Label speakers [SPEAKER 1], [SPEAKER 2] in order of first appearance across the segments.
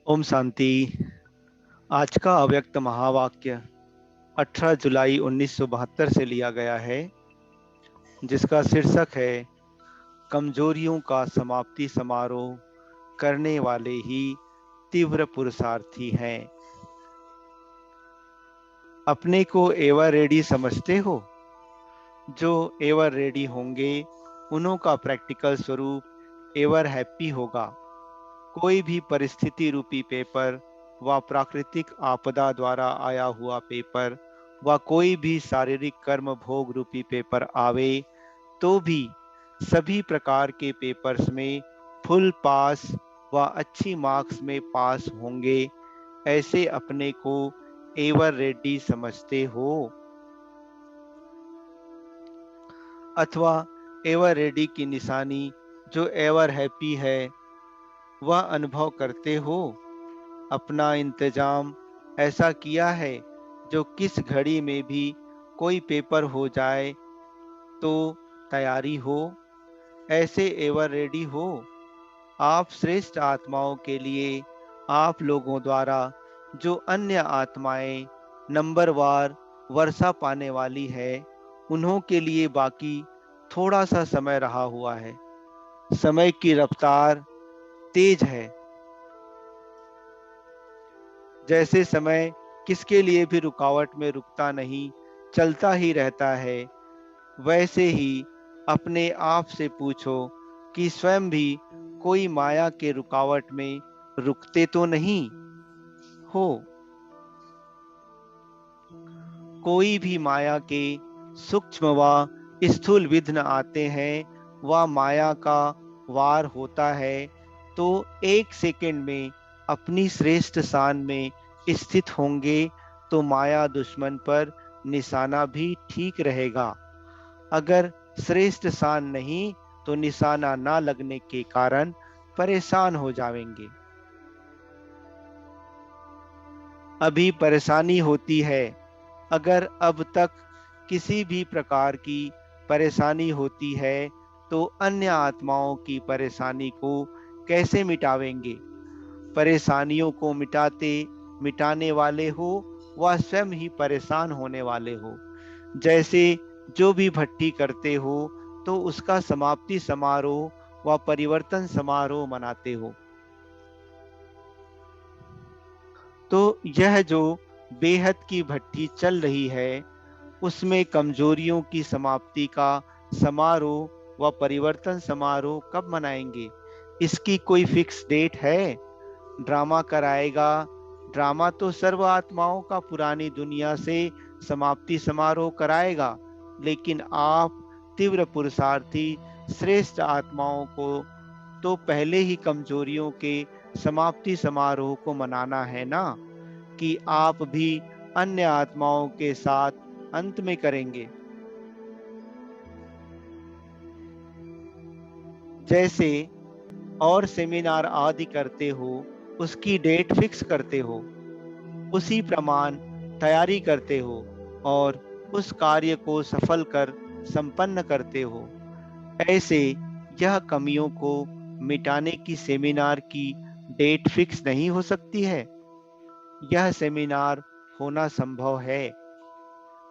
[SPEAKER 1] ओम शांति। आज का अव्यक्त महावाक्य 18 जुलाई 1972 से लिया गया है, जिसका शीर्षक है कमजोरियों का समाप्ति समारोह करने वाले ही तीव्र पुरुषार्थी हैं। अपने को एवर रेडी समझते हो? जो एवर रेडी होंगे उन्हों का प्रैक्टिकल स्वरूप एवर हैप्पी होगा। कोई भी परिस्थिति रूपी पेपर व प्राकृतिक आपदा द्वारा आया हुआ पेपर व कोई भी शारीरिक कर्म भोग रूपी पेपर आवे तो भी सभी प्रकार के पेपर्स में फुल पास व अच्छी मार्क्स में पास होंगे। ऐसे अपने को एवर रेडी समझते हो अथवा एवर रेडी की निशानी जो एवर हैप्पी है वह अनुभव करते हो? अपना इंतजाम ऐसा किया है जो किस घड़ी में भी कोई पेपर हो जाए तो तैयारी हो? ऐसे एवर रेडी हो? आप श्रेष्ठ आत्माओं के लिए आप लोगों द्वारा जो अन्य आत्माएं नंबरवार वर्षा पाने वाली है उन्हों के लिए बाकी थोड़ा सा समय रहा हुआ है। समय की रफ्तार तेज है। जैसे समय किसके लिए भी रुकावट में रुकता नहीं, चलता ही रहता है, वैसे ही अपने आप से पूछो कि स्वयं भी कोई माया के रुकावट में रुकते तो नहीं हो। कोई भी माया के सूक्ष्म व स्थूल विघ्न आते हैं व माया का वार होता है तो एक सेकंड में अपनी श्रेष्ठ शान में स्थित होंगे तो माया दुश्मन पर निशाना भी ठीक रहेगा। अगर श्रेष्ठ शान नहीं तो निशाना ना लगने के कारण परेशान हो जाएंगे। अभी परेशानी होती है। अगर अब तक किसी भी प्रकार की परेशानी होती है तो अन्य आत्माओं की परेशानी को कैसे मिटावेंगे? परेशानियों को मिटाने वाले हो व स्वयं ही परेशान होने वाले हो। जैसे जो भी भट्टी करते हो तो उसका समाप्ति समारोह व परिवर्तन समारोह मनाते हो। तो यह जो बेहद की भट्टी चल रही है उसमें कमजोरियों की समाप्ति का समारोह व परिवर्तन समारोह कब मनाएंगे? इसकी कोई फिक्स डेट है? ड्रामा कराएगा। ड्रामा तो सर्व आत्माओं का पुरानी दुनिया से समाप्ति समारोह कराएगा, लेकिन आप तीव्र पुरुषार्थी श्रेष्ठ आत्माओं को तो पहले ही कमजोरियों के समाप्ति समारोह को मनाना है ना, कि आप भी अन्य आत्माओं के साथ अंत में करेंगे। जैसे और सेमिनार आदि करते हो उसकी डेट फिक्स करते हो, उसी प्रमाण तैयारी करते हो और उस कार्य को सफल कर संपन्न करते हो। ऐसे यह कमियों को मिटाने की सेमिनार की डेट फिक्स नहीं हो सकती है। यह सेमिनार होना संभव है।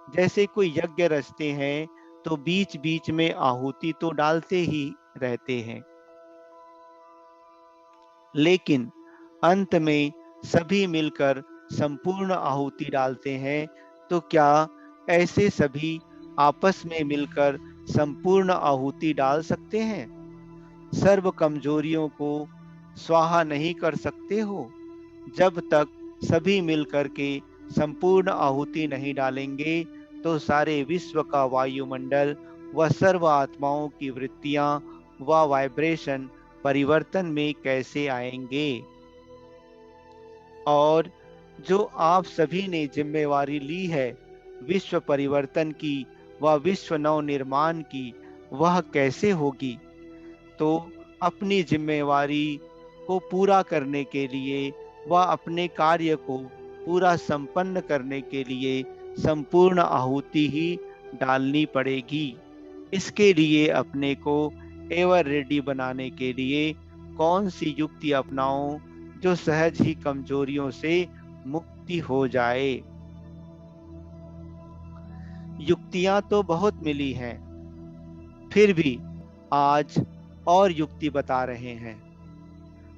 [SPEAKER 1] जैसे कोई यज्ञ रचते हैं तो बीच बीच में आहुति तो डालते ही रहते हैं, लेकिन अंत में सभी मिलकर संपूर्ण आहुति डालते हैं। तो क्या ऐसे सभी आपस में मिलकर संपूर्ण आहुति डाल सकते हैं? सर्व कमजोरियों को स्वाहा नहीं कर सकते हो जब तक सभी मिलकर के संपूर्ण आहुति नहीं डालेंगे तो सारे विश्व का वायुमंडल व सर्व आत्माओं की वृत्तियां व वाइब्रेशन परिवर्तन में कैसे आएंगे? और जो आप सभी ने जिम्मेवारी ली है विश्व परिवर्तन की व विश्व नव निर्माण की, वह कैसे होगी? तो अपनी जिम्मेवारी को पूरा करने के लिए व अपने कार्य को पूरा संपन्न करने के लिए संपूर्ण आहुति ही डालनी पड़ेगी। इसके लिए अपने को एवर रेडी बनाने के लिए कौन सी युक्ति अपनाऊं जो सहज ही कमजोरियों से मुक्ति हो जाए। युक्तियां तो बहुत मिली हैं, फिर भी आज और युक्ति बता रहे हैं।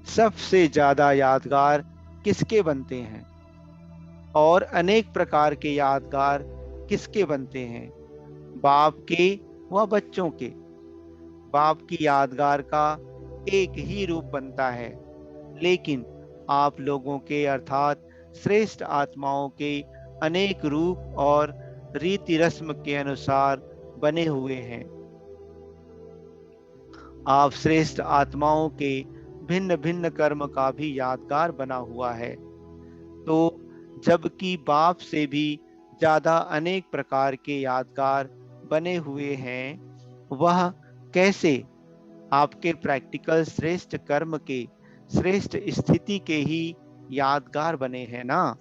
[SPEAKER 1] सबसे ज्यादा यादगार किसके बनते हैं और अनेक प्रकार के यादगार किसके बनते हैं? बाप के व बच्चों के। बाप की यादगार का एक ही रूप बनता है, लेकिन आप लोगों के अर्थात श्रेष्ठ आत्माओं के अनेक रूप और रीति रस्म के अनुसार बने हुए हैं। आप श्रेष्ठ आत्माओं के भिन्न भिन्न कर्म का भी यादगार बना हुआ है। तो जबकि बाप से भी ज्यादा अनेक प्रकार के यादगार बने हुए हैं, वह कैसे आपके प्रैक्टिकल श्रेष्ठ कर्म के श्रेष्ठ स्थिति के ही यादगार बने हैं ना?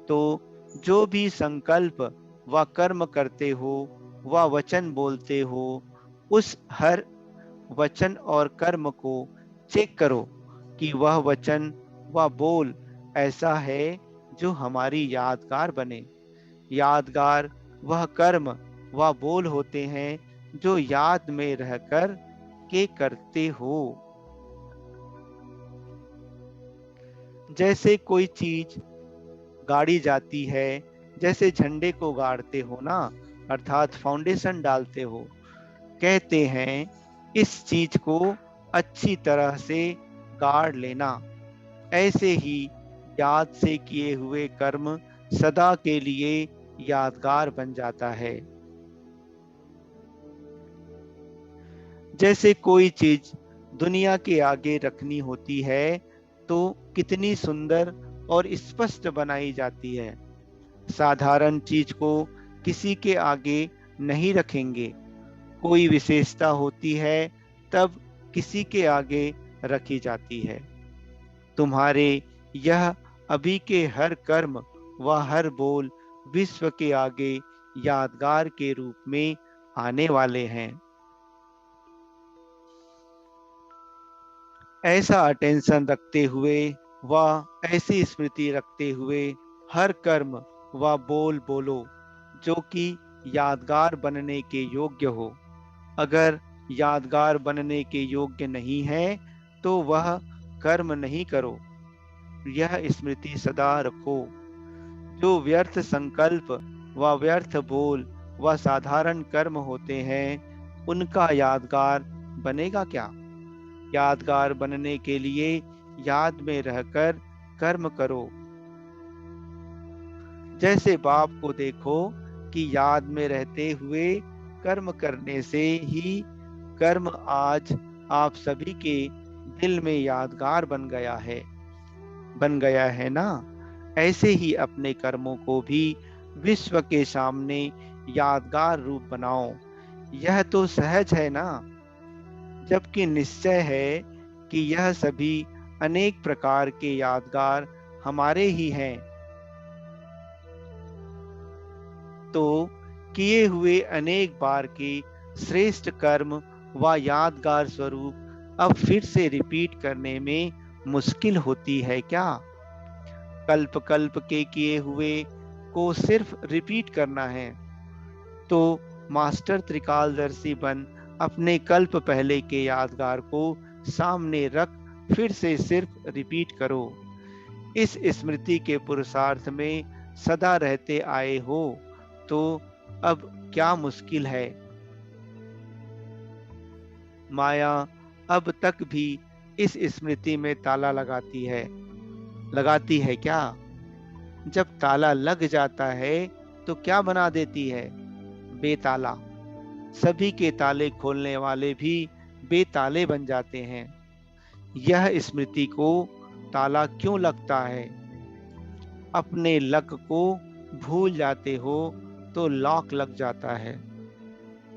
[SPEAKER 1] तो जो भी संकल्प व कर्म करते हो व वचन बोलते हो, उस हर वचन और कर्म को चेक करो कि वह वचन व बोल ऐसा है जो हमारी यादगार बने। यादगार वह कर्म व बोल होते हैं जो याद में रहकर के करते हो। जैसे कोई चीज गाड़ी जाती है, जैसे झंडे को गाड़ते हो ना, अर्थात फाउंडेशन डालते हो, कहते हैं इस चीज को अच्छी तरह से गाड़ लेना। ऐसे ही याद से किए हुए कर्म सदा के लिए यादगार बन जाता है। जैसे कोई चीज दुनिया के आगे रखनी होती है तो कितनी सुंदर और स्पष्ट बनाई जाती है। साधारण चीज को किसी के आगे नहीं रखेंगे, कोई विशेषता होती है तब किसी के आगे रखी जाती है। तुम्हारे यह अभी के हर कर्म व हर बोल विश्व के आगे यादगार के रूप में आने वाले हैं। ऐसा अटेंशन रखते हुए व ऐसी स्मृति रखते हुए हर कर्म व बोल बोलो जो कि यादगार बनने के योग्य हो। अगर यादगार बनने के योग्य नहीं है तो वह कर्म नहीं करो। यह स्मृति सदा रखो। जो व्यर्थ संकल्प व व्यर्थ बोल व साधारण कर्म होते हैं, उनका यादगार बनेगा क्या? यादगार बनने के लिए याद में रहकर कर्म करो। जैसे बाप को देखो कि याद में रहते हुए कर्म करने से ही कर्म आज आप सभी के दिल में यादगार बन गया है ना? ऐसे ही अपने कर्मों को भी विश्व के सामने यादगार रूप बनाओ। यह तो सहज है ना? जबकि निश्चय है कि यह सभी अनेक प्रकार के यादगार हमारे ही हैं। तो किए हुए अनेक बार के श्रेष्ठ कर्म व यादगार स्वरूप अब फिर से रिपीट करने में मुश्किल होती है क्या? कल्प कल्प के किए हुए को सिर्फ रिपीट करना है। तो मास्टर त्रिकालदर्शी बन अपने कल्प पहले के यादगार को सामने रख फिर से सिर्फ रिपीट करो। इस स्मृति के पुरुषार्थ में सदा रहते आए हो, तो अब क्या मुश्किल है? माया अब तक भी इस स्मृति में ताला लगाती है क्या? जब ताला लग जाता है तो क्या बना देती है? बेताला। सभी के ताले खोलने वाले भी बेताले बन जाते हैं। यह स्मृति को ताला क्यों लगता है? अपने लक को भूल जाते हो तो लॉक लग जाता है।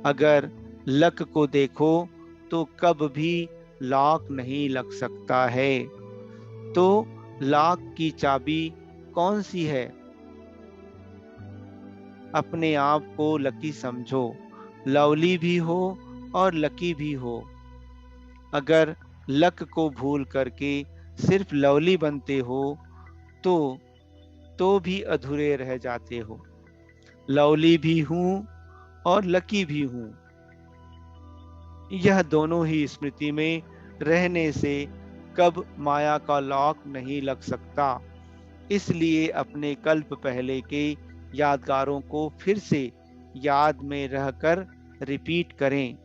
[SPEAKER 1] अगर लक को देखो तो कब भी लॉक नहीं लग सकता है। तो लॉक की चाबी कौन सी है? अपने आप को लकी समझो, लवली भी हो और लकी भी हो। अगर लक को भूल करके सिर्फ लवली बनते हो तो भी अधूरे रह जाते हो। लवली भी हूं और लकी भी हूं, यह दोनों ही स्मृति में रहने से कब माया का लॉक नहीं लग सकता। इसलिए अपने कल्प पहले के यादगारों को फिर से याद में रहकर रिपीट करें।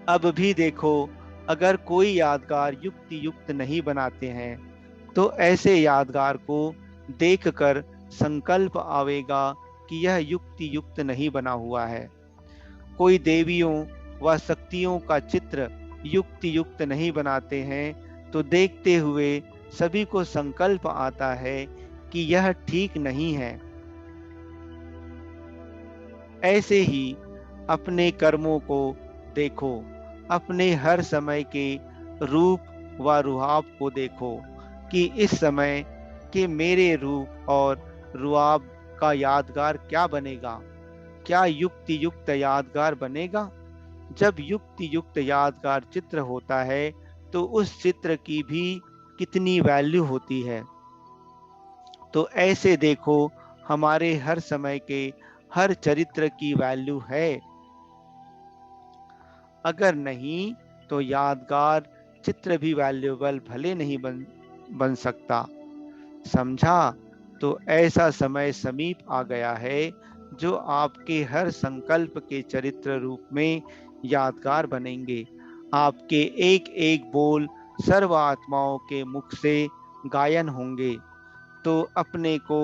[SPEAKER 1] अब भी देखो, अगर कोई यादगार युक्ति युक्त नहीं बनाते हैं तो ऐसे यादगार को देखकर संकल्प आवेगा कि यह युक्ति युक्त नहीं बना हुआ है। कोई देवियों व शक्तियों का चित्र युक्ति युक्त नहीं बनाते हैं तो देखते हुए सभी को संकल्प आता है कि यह ठीक नहीं है। ऐसे ही अपने कर्मों को देखो, अपने हर समय के रूप व रुहाब को देखो कि इस समय के मेरे रूप और रुआब का यादगार क्या बनेगा। क्या युक्ति युक्त यादगार बनेगा? जब युक्ति युक्त यादगार चित्र होता है तो उस चित्र की भी कितनी वैल्यू होती है। तो ऐसे देखो, हमारे हर समय के हर चरित्र की वैल्यू है। अगर नहीं तो यादगार चित्र भी वैल्यूएबल भले नहीं बन सकता। समझा? तो ऐसा समय समीप आ गया है जो आपके हर संकल्प के चरित्र रूप में यादगार बनेंगे। आपके एक एक बोल सर्व आत्माओं के मुख से गायन होंगे। तो अपने को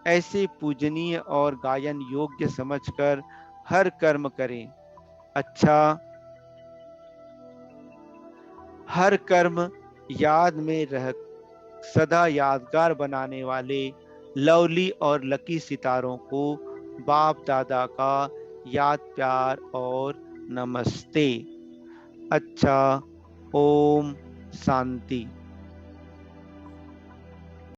[SPEAKER 1] ऐसे पूजनीय और गायन योग्य समझकर हर कर्म करें। अच्छा, हर कर्म याद में रह सदा यादगार बनाने वाले लवली और लकी सितारों को बाप दादा का याद प्यार और नमस्ते। अच्छा, ओम शांति।